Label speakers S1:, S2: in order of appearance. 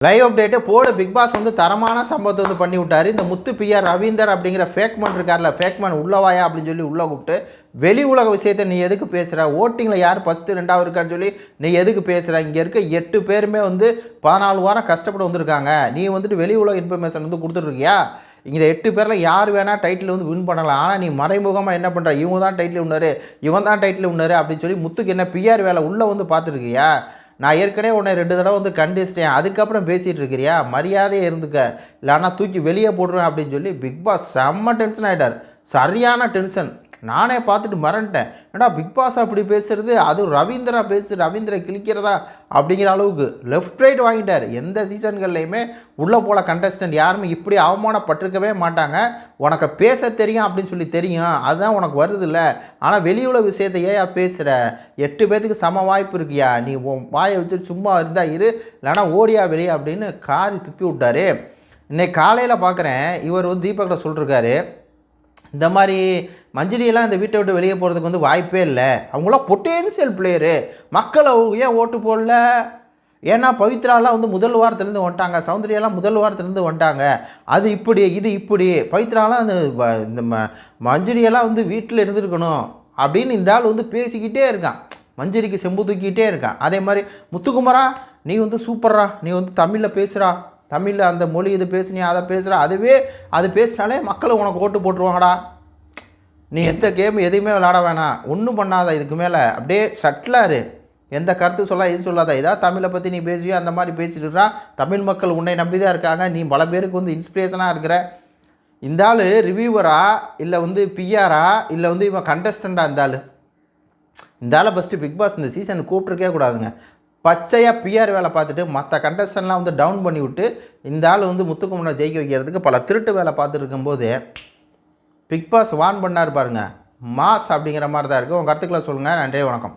S1: Live update போடு. Big pass வந்து தரமான சம்பவத்தை வந்து பண்ணி விட்டார். இந்த முத்து பிஆர் ரவீந்தர் அப்படிங்கிற ஃபேக்மேன் இருக்கார்ல, ஃபேக்மேன் உள்ளவாயா அப்படின்னு சொல்லி உள்ளே கூப்பிட்டு வெளி உலக விஷயத்தை நீ எதுக்கு பேசுகிற, ஓட்டிங்கில் யார் ஃபஸ்ட்டு 2வது இருக்கான்னு சொல்லி நீ எதுக்கு பேசுகிற, இங்கே இருக்க 8 பேருமே வந்து 14 வாரம் கஷ்டப்பட்டு வந்திருக்காங்க, நீ வந்துட்டு வெளி உலக இன்ஃபர்மேஷன் வந்து கொடுத்துட்ருக்கியா, இந்த 8 பேரில் யார் வேணால் டைட்டில் வந்து வின் பண்ணலாம், ஆனால் நீ மறைமுகமாக என்ன பண்ணுற, இவங்க தான் டைட்டில் வின்னாரு, இவன் தான் டைட்டில் வின்னாரு அப்படின்னு சொல்லி முத்துக்கு என்ன பிஆர் வேலை உள்ளே வந்து பார்த்துருக்கியா? நான் ஏற்கனவே உன்னை 2 தடவை வந்து கண்டிச்சிட்டேன், அதுக்கப்புறம் பேசிகிட்டு இருக்கிறியா, மரியாதையே இருந்துக்க, இல்லைனா தூக்கி வெளியே போடுறேன் அப்படின்னு சொல்லி பிக் பாஸ் செம்ம டென்ஷன் ஆகிட்டார். சரியான டென்ஷன். நானே பார்த்துட்டு மறந்துட்டேன், ஏடா பிக் பாஸ் அப்படி பேசுகிறது, அதுவும் ரவீந்திரா ரவீந்திர கிழிக்கிறதா அப்படிங்கிற அளவுக்கு லெஃப்ட் ரைட் வாங்கிட்டார். எந்த சீசன்கள்லையுமே உள்ளே போல கண்டஸ்டன்ட் யாருமே இப்படி அவமானப்பட்டிருக்கவே மாட்டாங்க. உனக்கு பேச தெரியும் அப்படின்னு சொல்லி தெரியும், அதுதான் உனக்கு வருது இல்லை, ஆனால் வெளியுள்ள விஷயத்தை ஏன் பேசுகிற, 8 பேர்த்துக்கு சம வாய்ப்பு இருக்கியா, நீ வாயை வச்சுட்டு சும்மா இருந்தால் இரு, இல்லைனா ஓடியா வெளியே அப்படின்னு காரி துப்பி விட்டார். இன்னைக்கு காலையில் பார்க்குறேன், இவர் வந்து தீபக்கில் சொல்லிருக்காரு, இந்த மாதிரி மஞ்சரியெல்லாம் இந்த வீட்டை விட்டு வெளியே போகிறதுக்கு வந்து வாய்ப்பே இல்லை, அவங்களாம் பொட்டேன்ஷியல் பிளேயரு, மக்களை ஏன் ஓட்டு போடல, ஏன்னா பவித்ராலாம் வந்து முதல் வாரத்துலேருந்து வந்துட்டாங்க, சௌந்தர்யாலாம் முதல் வாரத்துலேருந்து வந்துட்டாங்க, அது இப்படி இது இப்படி, பவித்ராலாம் இந்த மஞ்சரியெல்லாம் வந்து வீட்டில் இருந்துருக்கணும் அப்படின்னு இந்த ஆள் வந்து பேசிக்கிட்டே இருக்கான், மஞ்சரிக்கு செம்பு தூக்கிக்கிட்டே இருக்கான். அதே மாதிரி முத்துக்குமரா நீ வந்து சூப்பரா, நீ வந்து தமிழில் பேசுகிறா, தமிழில் அந்த மொழி இது பேசுனியா, அதை பேசுகிறா, அது பேசினாலே மக்களை உனக்கு ஓட்டு போட்டுருவாங்கடா, நீ எந்த கேம் எதையுமே விளாட வேணாம், ஒன்றும் பண்ணாத, இதுக்கு மேலே அப்படியே சட்டிலாரு, எந்த கருத்து சொல்ல இது சொல்லாத, இதாக தமிழை பற்றி நீ பேசுவியா, அந்த மாதிரி பேசிட்டுறா, தமிழ் மக்கள் உன்னை நம்பி தான் இருக்காங்க, நீ பல பேருக்கு வந்து இன்ஸ்பிரேஷனாக இருக்கிற, இந்த ஆள் ரிவ்யூவரா இல்லை வந்து பிஆரா இல்லை வந்து இவன் கண்டஸ்டண்டாக இருந்தாலும் இந்த ஆளை ஃபஸ்ட்டு பிக் பாஸ் இந்த சீசன் கூப்பிட்ருக்கே கூடாதுங்க. பச்சையாக பிஆர் வேலை பார்த்துட்டு மற்ற கண்டஸ்டன்ட்லாம் வந்து டவுன் பண்ணி விட்டு இந்த ஆள் வந்து முத்துக்குமரனை ஜெயிக்க வைக்கிறதுக்கு பல திருட்டு வேலை பார்த்துட்டு இருக்கும்போது பிக் பாஸ் வான் பண்ணார் பாருங்கள், மாஸ் அப்படிங்கிற மாதிரி தான் இருக்குது. உங்கள் கருத்துக்களை சொல்லுங்கள். நன்றி, வணக்கம்.